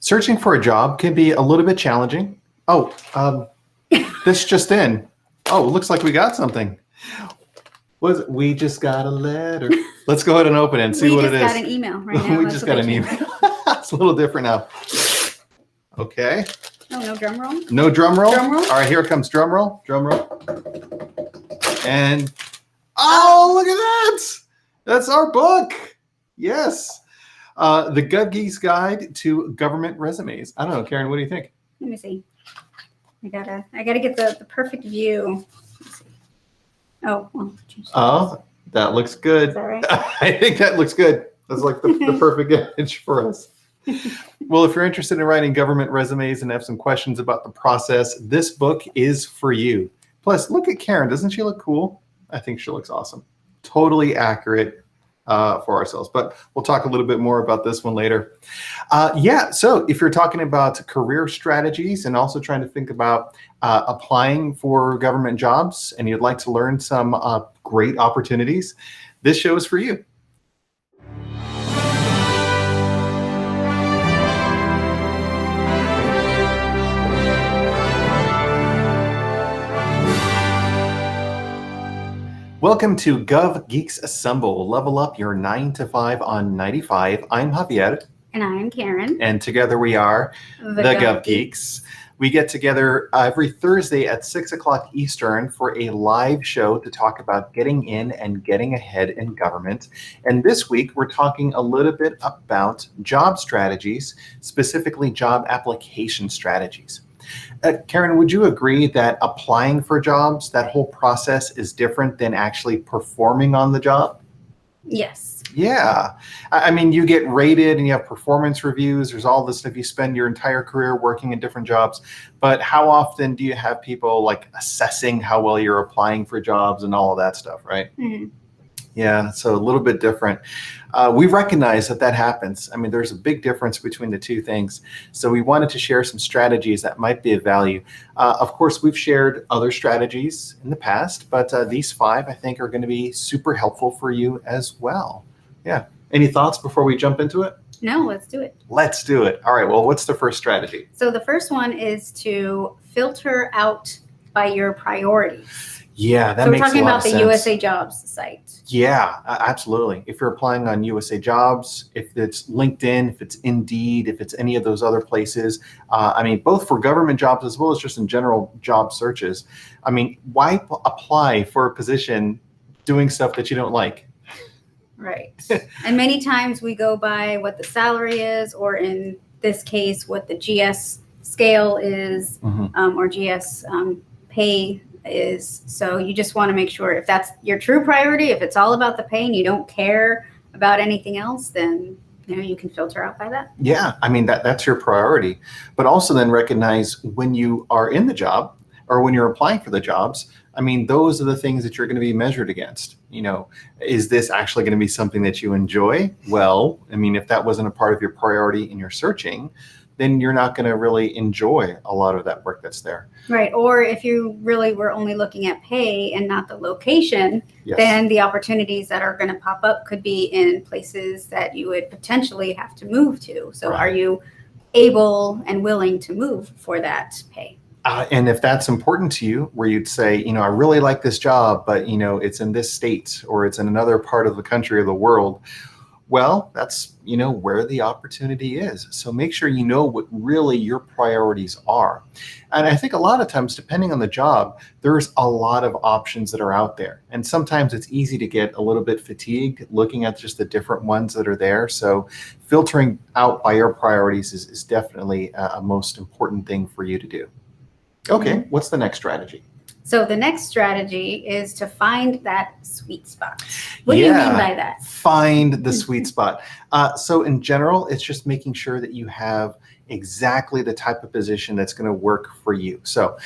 Searching for a job can be a little bit challenging. Oh, this just in. Oh, it looks like we got something. Was it? We just got a letter. Let's go ahead and open it and see what it is. We just got an email right now. We just got an email. It's a little different now. Okay. Oh, no drum roll? No drum roll? Drum roll? All right, here comes drum roll. Drum roll. And, oh, look at that. That's our book. Yes. The GovGeeks Guide to Government Resumes. I don't know, Karen, what do you think? Let me see. I gotta get the perfect view. Let's see. Oh, well, oh, that looks good. Is that right? I think that looks good. That's like the perfect image for us. Well, if you're interested in writing government resumes and have some questions about the process, this book is for you. Plus, look at Karen. Doesn't she look cool? I think she looks awesome. Totally accurate for ourselves. But we'll talk a little bit more about this one later. So if you're talking about career strategies and also trying to think about applying for government jobs and you'd like to learn some great opportunities, this show is for you. Welcome to GovGeeks Assemble. Level up your 9 to 5 on 95. I'm Javier. And I'm Karen. And together we are the GovGeeks. We get together every Thursday at 6 o'clock Eastern for a live show to talk about getting in and getting ahead in government. And this week, we're talking a little bit about job strategies, specifically job application strategies. Karen, would you agree that applying for jobs, that whole process is different than actually performing on the job? Yes. Yeah. I mean, you get rated and you have performance reviews. There's all this stuff. You spend your entire career working in different jobs. But how often do you have people like assessing how well you're applying for jobs and all of that stuff, right? Mm-hmm. Yeah, so a little bit different. We recognize that happens. I mean, there's a big difference between the two things. So we wanted to share some strategies that might be of value. Of course, we've shared other strategies in the past, but these 5, I think, are going to be super helpful for you as well. Yeah. Any thoughts before we jump into it? No, let's do it. Let's do it. All right. Well, what's the first strategy? So the first one is to filter out by your priorities. Yeah, that so makes a lot of sense. we're talking about the USA Jobs site. Yeah, absolutely. If you're applying on USA Jobs, if it's LinkedIn, if it's Indeed, if it's any of those other places, I mean, both for government jobs as well as just in general job searches. I mean, why apply for a position doing stuff that you don't like? Right. And many times we go by what the salary is, or in this case, what the GS scale is, or GS pay is. So you just want to make sure if that's your true priority, if it's all about the pay and you don't care about anything else, then you can filter out by that. Yeah, I mean, that's your priority. But also then recognize when you are in the job or when you're applying for the jobs, I mean, those are the things that you're going to be measured against. Is this actually going to be something that you enjoy? Well, I mean, if that wasn't a part of your priority in your searching, then you're not going to really enjoy a lot of that work that's there. Right. Or if you really were only looking at pay and not the location, then the opportunities that are going to pop up could be in places that you would potentially have to move to. So Are you able and willing to move for that pay? And if that's important to you, where you'd say, I really like this job, but, it's in this state or it's in another part of the country or the world. Well, that's, where the opportunity is. So make sure you know what really your priorities are. And I think a lot of times, depending on the job, there's a lot of options that are out there. And sometimes it's easy to get a little bit fatigued looking at just the different ones that are there. So filtering out by your priorities is definitely a most important thing for you to do. Okay, what's the next strategy? So the next strategy is to find that sweet spot. What do you mean by that? Find the sweet spot. So in general, it's just making sure that you have exactly the type of position that's going to work for you. So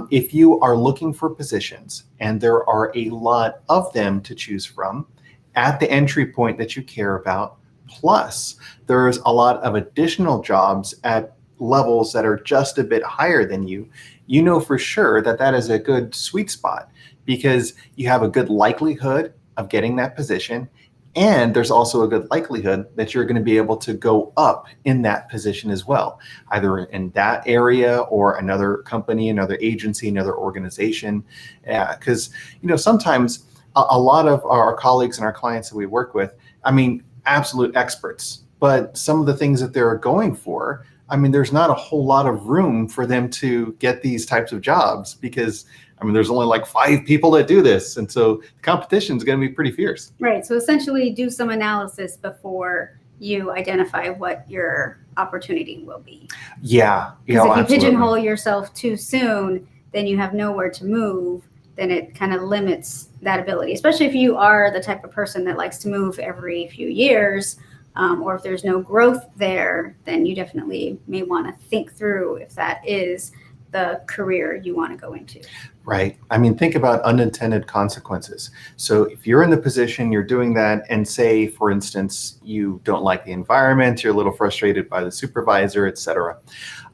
if you are looking for positions and there are a lot of them to choose from at the entry point that you care about, plus there's a lot of additional jobs at levels that are just a bit higher than you, you know for sure that that is a good sweet spot because you have a good likelihood of getting that position And there's also a good likelihood that you're going to be able to go up in that position as well, either in that area or another company, another agency, another organization. Because, sometimes a lot of our colleagues and our clients that we work with, I mean, absolute experts, but some of the things that they're going for, I mean, there's not a whole lot of room for them to get these types of jobs because, I mean, there's only like 5 people that do this. And so the competition is going to be pretty fierce. Right. So essentially do some analysis before you identify what your opportunity will be. Yeah. Because if you absolutely. pigeonhole yourself too soon, then you have nowhere to move. Then it kind of limits that ability, especially if you are the type of person that likes to move every few years. Or if there's no growth there, then you definitely may want to think through if that is the career you want to go into. Right. I mean, think about unintended consequences. So if you're in the position, you're doing that, and say, for instance, you don't like the environment, you're a little frustrated by the supervisor, et cetera.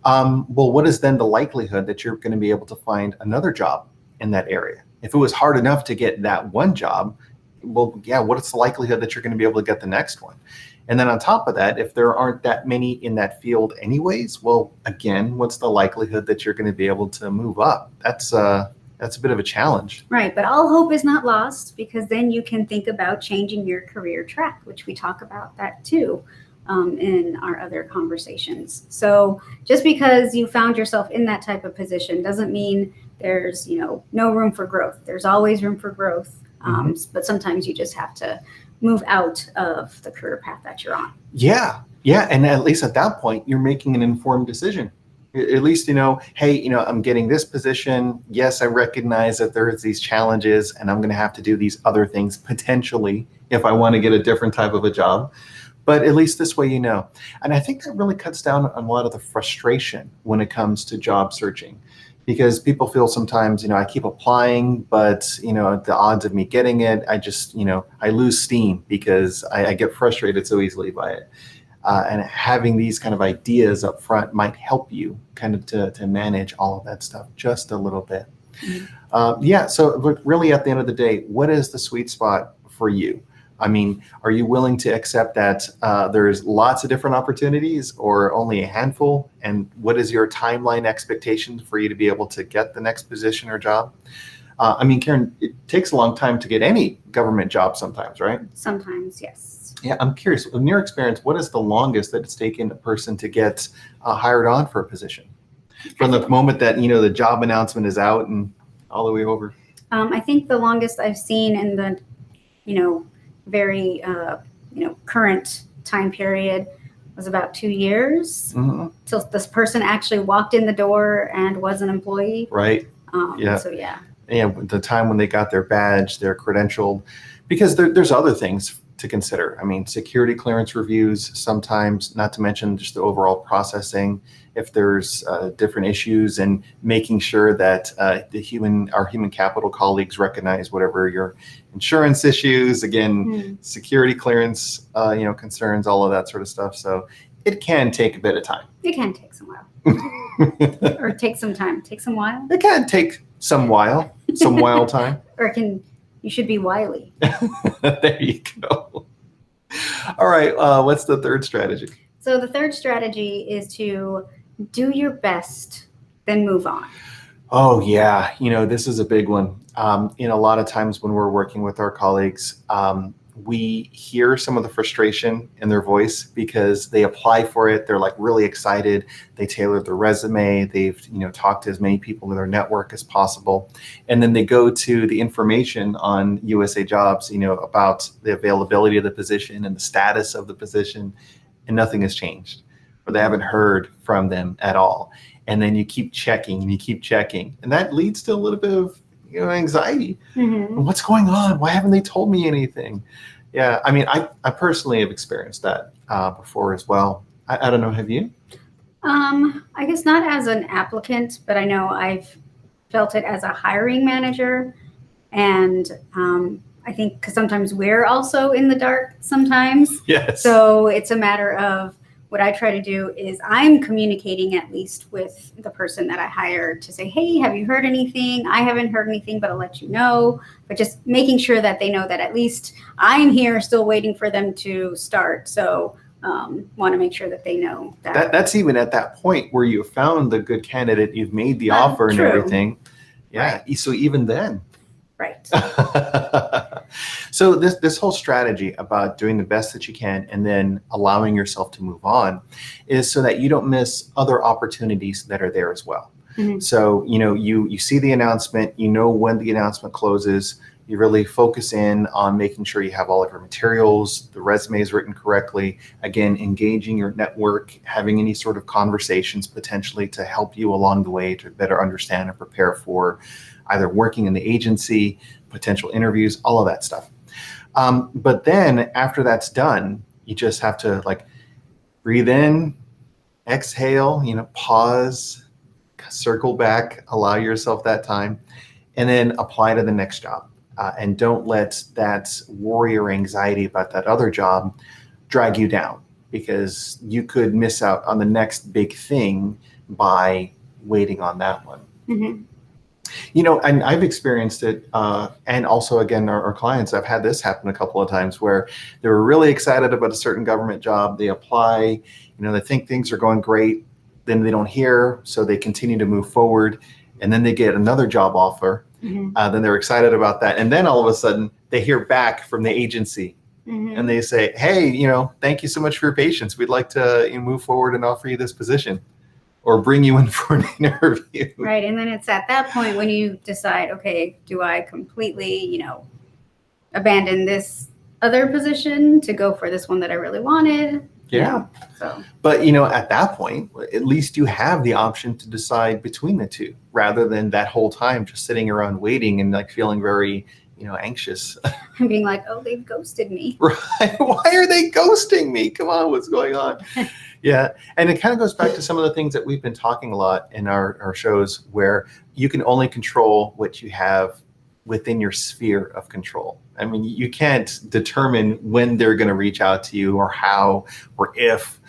Well, what is then the likelihood that you're going to be able to find another job in that area? If it was hard enough to get that one job, well, yeah, what is the likelihood that you're going to be able to get the next one? And then on top of that, if there aren't that many in that field anyways, well, again, what's the likelihood that you're going to be able to move up? That's a bit of a challenge. Right. But all hope is not lost, because then you can think about changing your career track, which we talk about that too in our other conversations. So just because you found yourself in that type of position doesn't mean there's, no room for growth. There's always room for growth. But sometimes you just have to move out of the career path that you're on. Yeah. And at least at that point, you're making an informed decision. At least, hey, I'm getting this position. Yes, I recognize that there's these challenges and I'm going to have to do these other things potentially if I want to get a different type of a job. But at least this way, And I think that really cuts down on a lot of the frustration when it comes to job searching. Because people feel sometimes, I keep applying, but, the odds of me getting it, I just, I lose steam because I get frustrated so easily by it. And having these kind of ideas up front might help you kind of to manage all of that stuff just a little bit. So really at the end of the day, what is the sweet spot for you? I mean, are you willing to accept that there's lots of different opportunities or only a handful? And what is your timeline expectation for you to be able to get the next position or job? I mean, Karen, it takes a long time to get any government job sometimes, right? Sometimes, yes. Yeah, I'm curious, in your experience, what is the longest that it's taken a person to get hired on for a position? From the moment that, the job announcement is out and all the way over? I think the longest I've seen in the, very, current time period was about 2 years till this person actually walked in the door and was an employee. Right. Yeah. So, yeah. And the time when they got their badge, they're credentialed, because there's other things to consider. I mean, security clearance reviews sometimes, not to mention just the overall processing. If there's different issues, and making sure that our human capital colleagues recognize whatever your insurance issues, again, security clearance, concerns, all of that sort of stuff. So it can take a bit of time. It can take some while. Or take some time. Take some while. It can take some while time. Or you should be wily. There you go. All right. What's the third strategy? So the third strategy is to do your best, then move on. Oh, yeah. This is a big one. A lot of times when we're working with our colleagues, we hear some of the frustration in their voice because they apply for it. They're like really excited. They tailored their resume. They've, talked to as many people in their network as possible. And then they go to the information on USA Jobs, about the availability of the position and the status of the position, and nothing has changed, or they haven't heard from them at all. And then you keep checking and you keep checking. And that leads to a little bit of anxiety. What's going on? Why haven't they told me anything? Yeah, I mean, I personally have experienced that before as well. I don't know, have you? I guess not as an applicant, but I know I've felt it as a hiring manager. And I think because sometimes we're also in the dark sometimes. Yes. So it's a matter of what I try to do is I'm communicating at least with the person that I hire to say, hey, have you heard anything? I haven't heard anything, but I'll let you know. But just making sure that they know that at least I'm here still waiting for them to start. So want to make sure that they know that. That's even at that point where you found the good candidate, you've made the offer and true. everything. Yeah. Right. So even then. Right. So this whole strategy about doing the best that you can and then allowing yourself to move on is so that you don't miss other opportunities that are there as well. Mm-hmm. So, you see the announcement, when the announcement closes, you really focus in on making sure you have all of your materials, the resume is written correctly, again, engaging your network, having any sort of conversations potentially to help you along the way to better understand and prepare for either working in the agency, potential interviews, all of that stuff. But then after that's done, you just have to breathe in, exhale, pause, circle back, allow yourself that time, and then apply to the next job. And don't let that worry or anxiety about that other job drag you down, because you could miss out on the next big thing by waiting on that one. Mm-hmm. And I've experienced it, and also, again, our clients, I've had this happen a couple of times where they were really excited about a certain government job. They apply, they think things are going great, then they don't hear, so they continue to move forward, and then they get another job offer. Mm-hmm. Then they're excited about that. And then all of a sudden they hear back from the agency, mm-hmm. and they say, hey, thank you so much for your patience. We'd like to move forward and offer you this position or bring you in for an interview. Right. And then it's at that point when you decide, okay, do I completely, abandon this other position to go for this one that I really wanted? Yeah. So, but at that point, at least you have the option to decide between the two, rather than that whole time just sitting around waiting and feeling very, anxious. And being like, oh, they've ghosted me. Right? Why are they ghosting me? Come on, what's going on? Yeah. And it kind of goes back to some of the things that we've been talking a lot in our shows, where you can only control what you have within your sphere of control. I mean, you can't determine when they're going to reach out to you or how or if,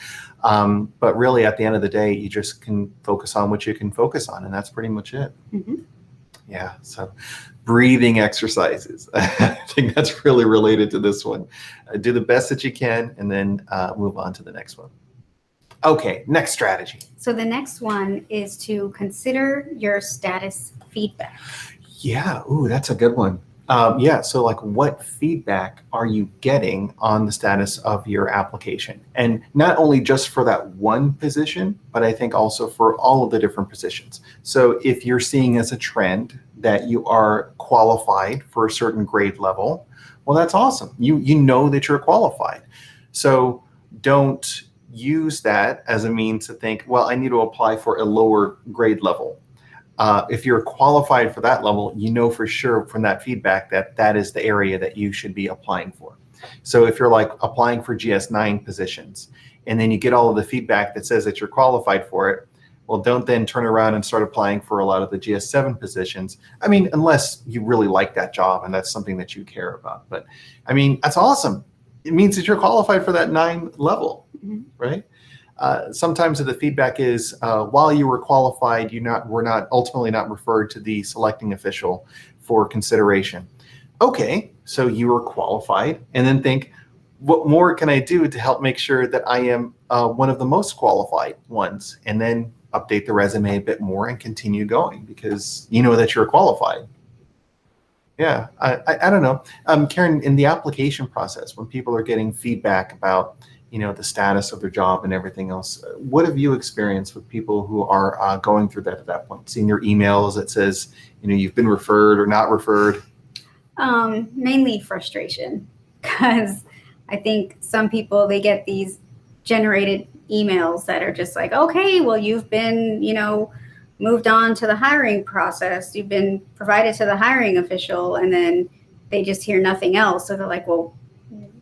but really at the end of the day, you just can focus on what you can focus on. And that's pretty much it. Mm-hmm. Yeah. So breathing exercises, I think that's really related to this one. Do the best that you can and then move on to the next one. Okay. Next strategy. So the next one is to consider your status feedback. Yeah. Ooh, that's a good one. So what feedback are you getting on the status of your application? And not only just for that one position, but I think also for all of the different positions. So if you're seeing as a trend that you are qualified for a certain grade level, well, that's awesome. You know that you're qualified. So don't use that as a means to think, well, I need to apply for a lower grade level. If you're qualified for that level, for sure from that feedback that is the area that you should be applying for. So if you're applying for GS9 positions, and then you get all of the feedback that says that you're qualified for it, well, don't then turn around and start applying for a lot of the GS7 positions. I mean, unless you really like that job and that's something that you care about. But I mean, that's awesome. It means that you're qualified for that 9 level, mm-hmm. right? Sometimes the feedback is while you were qualified, were not ultimately not referred to the selecting official for consideration. Okay, so you were qualified, and then think, what more can I do to help make sure that I am one of the most qualified ones? And then update the resume a bit more and continue going, because you know that you're qualified. Yeah, I don't know. Karen, in the application process, when people are getting feedback about the status of their job and everything else, what have you experienced with people who are going through that at that point? Seeing your emails that says, you've been referred or not referred? Mainly frustration, because I think some people, they get these generated emails that are just like, okay, well, you've been, moved on to the hiring process. You've been provided to the hiring official, and then they just hear nothing else. So they're like, well,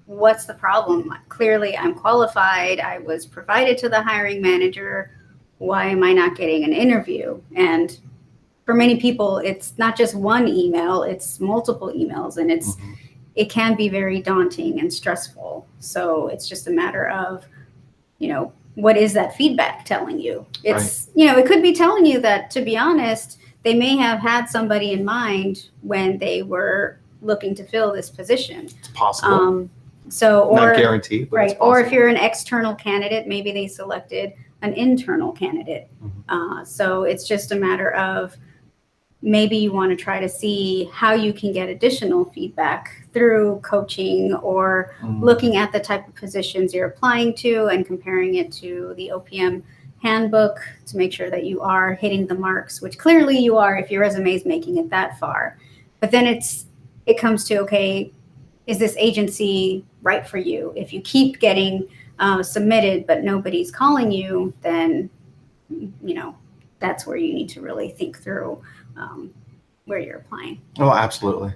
what's the problem? Clearly, I'm qualified. I was provided to the hiring manager. Why am I not getting an interview? And for many people, it's not just one email, it's multiple emails, and it can be very daunting and stressful. So it's just a matter of, what is that feedback telling you? It's, it could be telling you that, to be honest, they may have had somebody in mind when they were looking to fill this position. It's possible. Or not guaranteed, but right. It's possible. Or if you're an external candidate, maybe they selected an internal candidate. So it's just a matter of maybe you want to try to see how you can get additional feedback through coaching or looking at the type of positions you're applying to and comparing it to the OPM handbook to make sure that you are hitting the marks, which clearly you are if your resume is making it that far. But then it comes to, okay, is this agency right for you? If you keep getting submitted but nobody's calling you, then that's where you need to really think through where you're applying. Oh, absolutely.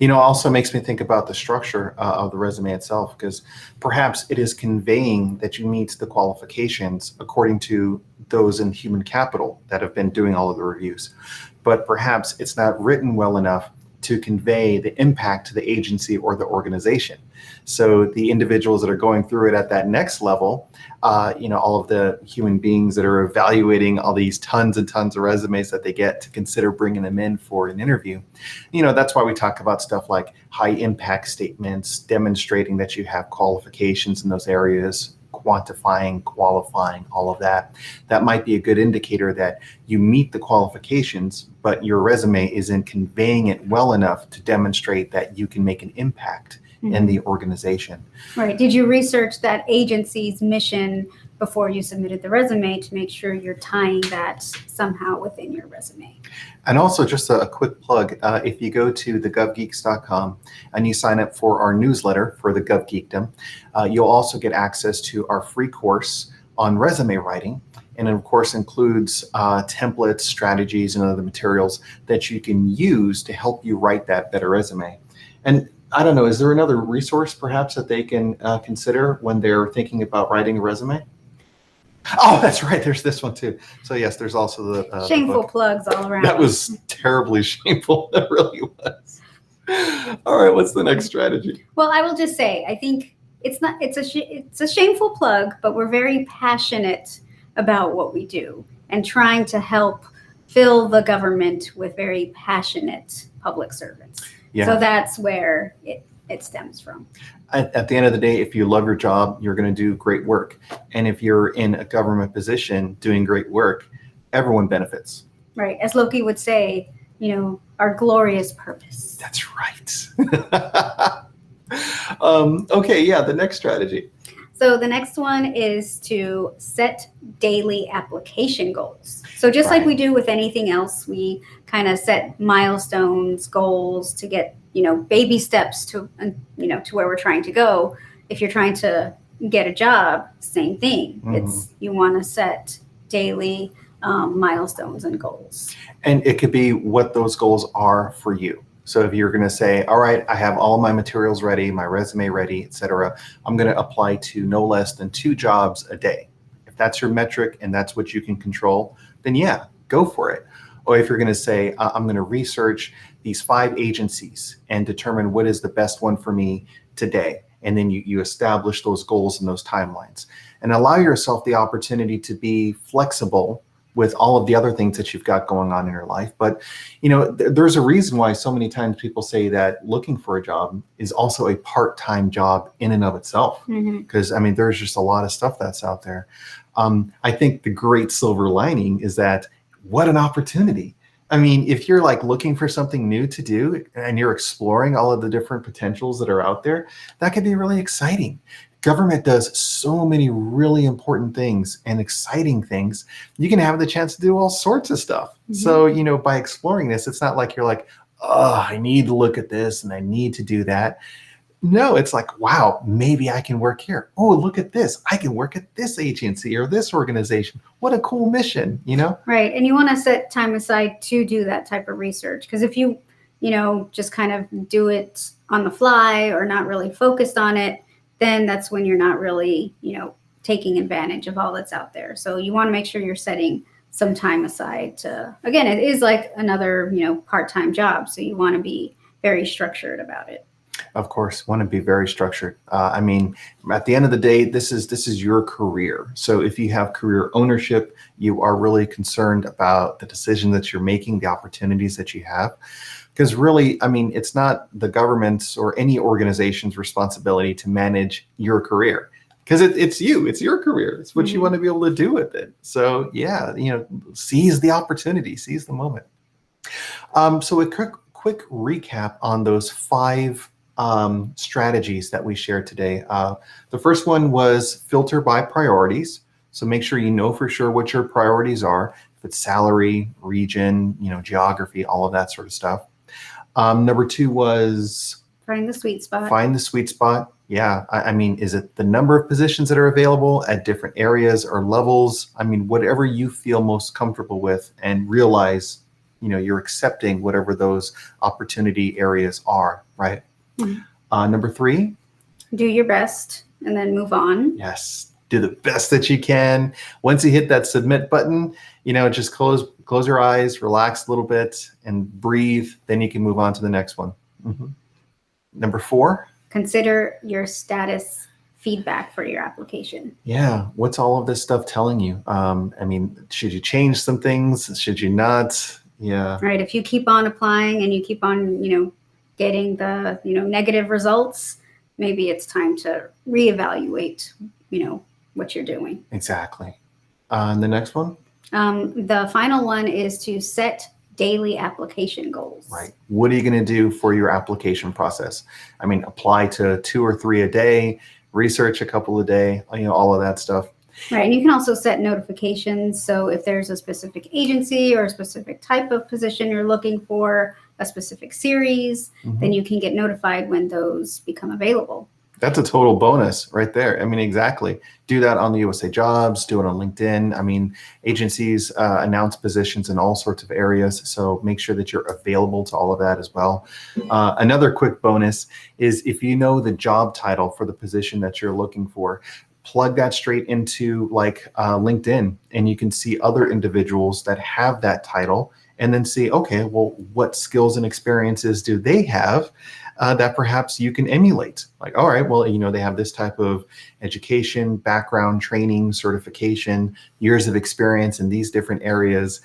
Also makes me think about the structure of the resume itself, because perhaps it is conveying that you meet the qualifications according to those in human capital that have been doing all of the reviews. But perhaps it's not written well enough to convey the impact to the agency or the organization. So the individuals that are going through it at that next level, all of the human beings that are evaluating all these tons and tons of resumes that they get to consider bringing them in for an interview. That's why we talk about stuff like high impact statements, demonstrating that you have qualifications in those areas, quantifying, qualifying, all of that. That might be a good indicator that you meet the qualifications, but your resume isn't conveying it well enough to demonstrate that you can make an impact in the organization. Right. Did you research that agency's mission before you submitted the resume to make sure you're tying that somehow within your resume? And also, just a quick plug, if you go to thegovgeeks.com and you sign up for our newsletter for the GovGeekdom, you'll also get access to our free course on resume writing. And it, of course, includes templates, strategies, and other materials that you can use to help you write that better resume. And I don't know, is there another resource perhaps that they can consider when they're thinking about writing a resume? Oh, that's right. There's this one too. So yes, there's also the shameful the plugs all around. That was terribly shameful. That really was. All right, what's the next strategy? Well, I will just say, I think it's a shameful plug, but we're very passionate about what we do and trying to help fill the government with very passionate public servants. Yeah. So that's where it stems from. At the end of the day, if you love your job, you're going to do great work. And if you're in a government position doing great work, everyone benefits. Right. As Loki would say, our glorious purpose. That's right. Okay, yeah, the next strategy. So the next one is to set daily application goals. So just like we do with anything else, we kind of set milestones, goals to get, baby steps to where we're trying to go. If you're trying to get a job, same thing. It's you want to set daily milestones and goals. And it could be what those goals are for you. So if you're going to say, all right, I have all my materials ready, my resume ready, etc., I'm going to apply to no less than 2 jobs a day. If that's your metric and that's what you can control, then yeah, go for it. Or if you're going to say, I'm going to research these 5 agencies and determine what is the best one for me today. And then you establish those goals and those timelines and allow yourself the opportunity to be flexible with all of the other things that you've got going on in your life. But, there's a reason why so many times people say that looking for a job is also a part-time job in and of itself. Because, there's just a lot of stuff that's out there. I think the great silver lining is that what an opportunity. If you're looking for something new to do and you're exploring all of the different potentials that are out there, that could be really exciting. Government does so many really important things and exciting things. You can have the chance to do all sorts of stuff. So, by exploring this, it's not like you're like, oh, I need to look at this and I need to do that. No, it's like, wow, maybe I can work here. Oh, look at this. I can work at this agency or this organization. What a cool mission, Right. And you want to set time aside to do that type of research. Because if you, just kind of do it on the fly or not really focused on it, then that's when you're not really, taking advantage of all that's out there. So you want to make sure you're setting some time aside to, again, it is like another, part-time job. So you want to be very structured about it. Of course, want to be very structured. I mean, at the end of the day, this is your career. So if you have career ownership, you are really concerned about the decision that you're making, the opportunities that you have. Because really, I mean, it's not the government's or any organization's responsibility to manage your career. Because it's you, it's your career. It's what you want to be able to do with it. So yeah, seize the opportunity, seize the moment. So a quick recap on those 5 strategies that we shared today. The first one was filter by priorities. So make sure you know for sure what your priorities are. If it's salary, region, geography, all of that sort of stuff. Number 2 was find the sweet spot. Find the sweet spot. Yeah. I mean, is it the number of positions that are available at different areas or levels? I mean, whatever you feel most comfortable with, and realize, you're accepting whatever those opportunity areas are, right? Number 3, do your best and then move on. Yes, do the best that you can. Once you hit that submit button, just close your eyes, relax a little bit, and breathe. Then you can move on to the next one. Number 4, consider your status feedback for your application. Yeah, what's all of this stuff telling you? I mean, should you change some things? Should you not? Yeah. Right. If you keep on applying and you keep on, getting the, negative results, maybe it's time to reevaluate, what you're doing. Exactly. And the next one? The final one is to set daily application goals. Right. What are you going to do for your application process? I mean, apply to 2 or 3 a day, research a couple a day, all of that stuff. Right. And you can also set notifications. So if there's a specific agency or a specific type of position you're looking for, a specific series, then you can get notified when those become available. That's a total bonus right there. I mean, exactly. Do that on the USA Jobs, do it on LinkedIn. I mean, agencies announce positions in all sorts of areas. So make sure that you're available to all of that as well. Another quick bonus is if you know the job title for the position that you're looking for, plug that straight into LinkedIn, and you can see other individuals that have that title, and then see, okay, well, what skills and experiences do they have that perhaps you can emulate? Like, all right, well, they have this type of education, background, training, certification, years of experience in these different areas.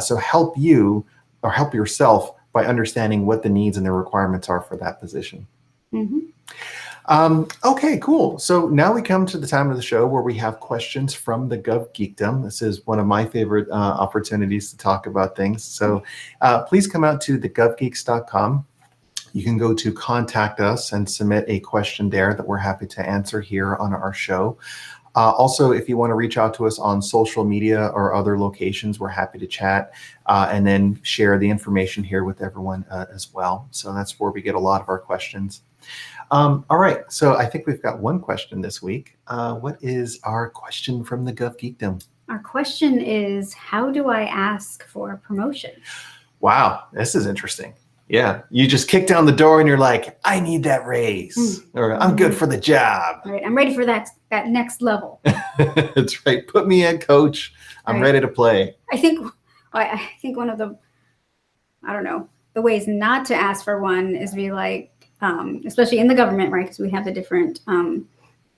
So help you or help yourself by understanding what the needs and the requirements are for that position. Okay, cool. So now we come to the time of the show where we have questions from the GovGeekdom. This is one of my favorite opportunities to talk about things. So please come out to thegovgeeks.com. You can go to contact us and submit a question there that we're happy to answer here on our show. Also, if you want to reach out to us on social media or other locations, we're happy to chat and then share the information here with everyone as well. So that's where we get a lot of our questions. All right, so I think we've got one question this week. What is our question from the GovGeekdom? Our question is, how do I ask for a promotion? Wow, this is interesting. Yeah, you just kick down the door and you're like, I need that raise, or I'm good for the job. Right, I'm ready for that next level. That's right. Put me in, coach. I'm ready to play. I think one of the, the ways not to ask for one is be like, especially in the government, right? Because we have the different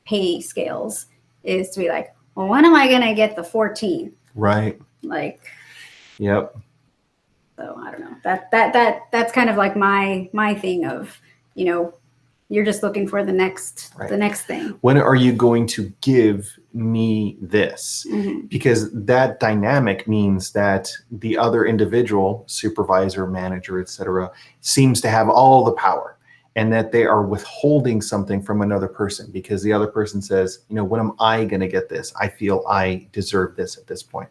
pay scales, is to be like, well, when am I going to get the 14? Right. Yep. So I don't know. That's kind of like my thing of, you're just looking for the next thing. When are you going to give me this? Because that dynamic means that the other individual, supervisor, manager, etc., seems to have all the power, and that they are withholding something from another person because the other person says, when am I going to get this? I feel I deserve this at this point.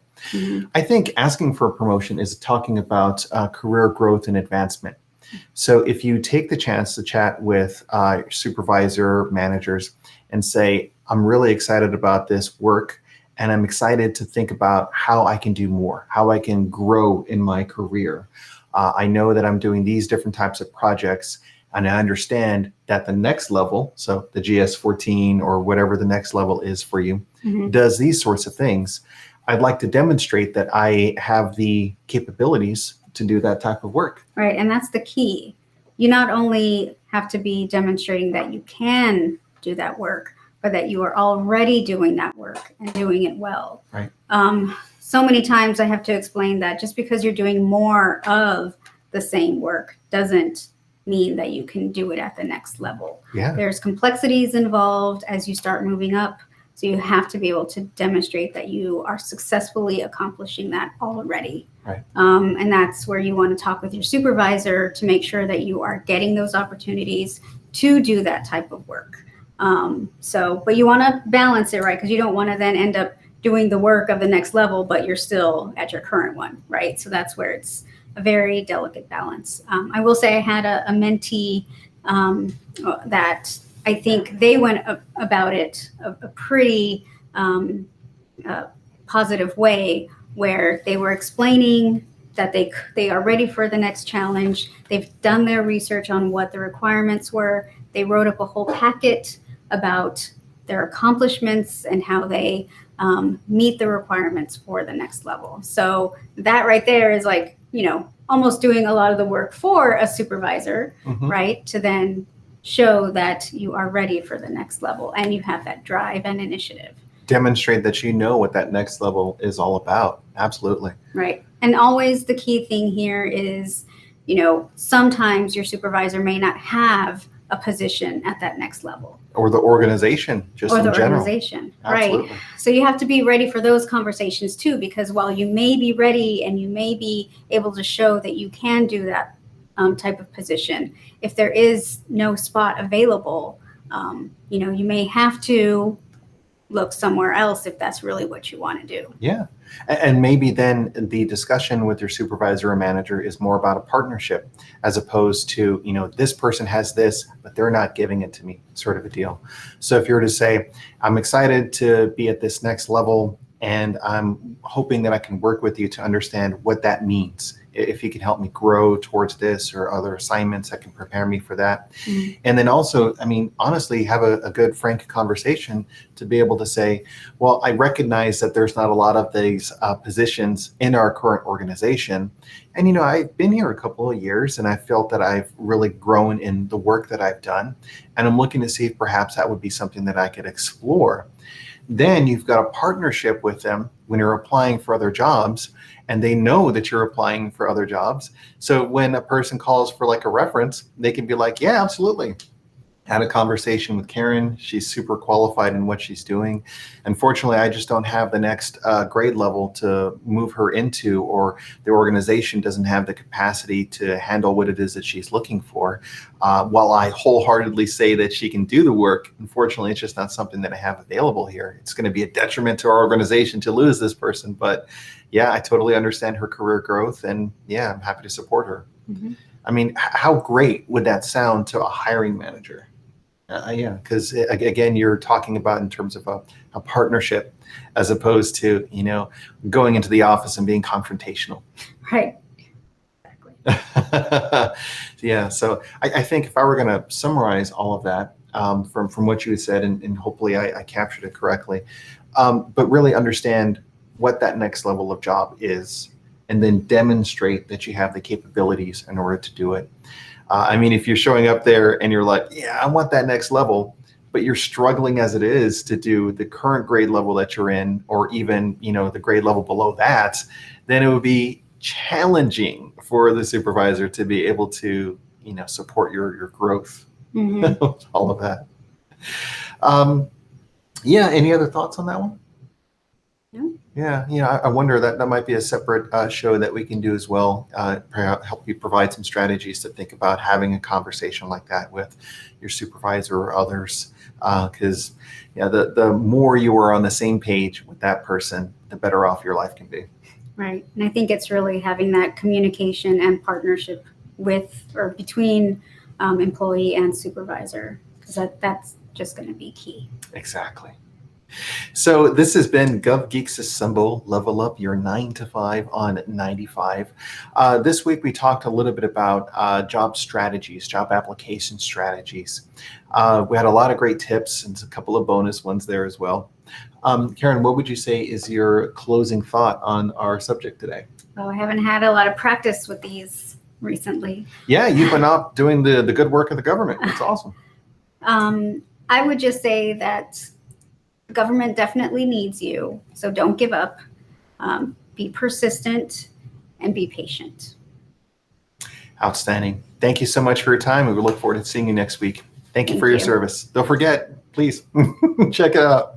I think asking for a promotion is talking about career growth and advancement. So if you take the chance to chat with your supervisor, managers, and say, I'm really excited about this work, and I'm excited to think about how I can do more, how I can grow in my career. I know that I'm doing these different types of projects, and I understand that the next level, so the GS-14 or whatever the next level is for you, does these sorts of things. I'd like to demonstrate that I have the capabilities to do that type of work. Right, and that's the key. you not only have to be demonstrating that you can do that work, but that you are already doing that work and doing it well. Right. So many times I have to explain that just because you're doing more of the same work doesn't mean that you can do it at the next level. Yeah. There's complexities involved as you start moving up. So you have to be able to demonstrate that you are successfully accomplishing that already. Right. And that's where you want to talk with your supervisor to make sure that you are getting those opportunities to do that type of work. But you want to balance it, right? Because you don't want to then end up doing the work of the next level, but you're still at your current one, right? So that's where it's a very delicate balance. I will say I had a mentee that I think they went about it a pretty positive way, where they were explaining that they are ready for the next challenge. They've done their research on what the requirements were. They wrote up a whole packet about their accomplishments and how they meet the requirements for the next level. So that right there is like, almost doing a lot of the work for a supervisor, right? To then show that you are ready for the next level and you have that drive and initiative. Demonstrate that you know what that next level is all about. Absolutely. Right. And always the key thing here is, sometimes your supervisor may not have a position at that next level. Or the organization, just in general. Organization, Absolutely. right? So you have to be ready for those conversations too, because while you may be ready and you may be able to show that you can do that type of position, if there is no spot available, you may have to look somewhere else if that's really what you want to do. Yeah. And maybe then the discussion with your supervisor or manager is more about a partnership, as opposed to, this person has this, but they're not giving it to me, sort of a deal. So if you were to say, I'm excited to be at this next level, and I'm hoping that I can work with you to understand what that means. If you can help me grow towards this or other assignments that can prepare me for that. Mm-hmm. And then also, honestly, have a good, frank conversation to be able to say, well, I recognize that there's not a lot of these positions in our current organization. And, I've been here a couple of years and I felt that I've really grown in the work that I've done. And I'm looking to see if perhaps that would be something that I could explore. Then you've got a partnership with them when you're applying for other jobs, and they know that you're applying for other jobs. So when a person calls for like a reference, they can be like, yeah, absolutely. Had a conversation with Karen. She's super qualified in what she's doing. Unfortunately, I just don't have the next grade level to move her into, or the organization doesn't have the capacity to handle what it is that she's looking for. While I wholeheartedly say that she can do the work, unfortunately, it's just not something that I have available here. It's going to be a detriment to our organization to lose this person. But yeah, I totally understand her career growth, and yeah, I'm happy to support her. Mm-hmm. How great would that sound to a hiring manager? Yeah, because again, you're talking about in terms of a partnership, as opposed to, going into the office and being confrontational. Right. Exactly. Yeah. So I think if I were going to summarize all of that from what you had said, and hopefully I captured it correctly, but really understand what that next level of job is, and then demonstrate that you have the capabilities in order to do it. If you're showing up there and you're like, yeah, I want that next level, but you're struggling as it is to do the current grade level that you're in, or even, the grade level below that, then it would be challenging for the supervisor to be able to, support your growth. Mm-hmm. All of that. Yeah. Any other thoughts on that one? Yeah, I wonder that might be a separate show that we can do as well. Help you provide some strategies to think about having a conversation like that with your supervisor or others. Because the more you are on the same page with that person, the better off your life can be. Right, and I think it's really having that communication and partnership with or between employee and supervisor, because that's just going to be key. Exactly. So this has been GovGeeks Assemble, level up your 9 to 5 on 95. This week we talked a little bit about job strategies, job application strategies. We had a lot of great tips and a couple of bonus ones there as well. Karen, what would you say is your closing thought on our subject today? Well, I haven't had a lot of practice with these recently. Yeah, you've been out doing the good work of the government. It's awesome. I would just say that government definitely needs you, so don't give up. Be persistent and be patient. Outstanding. Thank you so much for your time. We look forward to seeing you next week. Thank you Thank for your you. service. Don't forget, please check it out.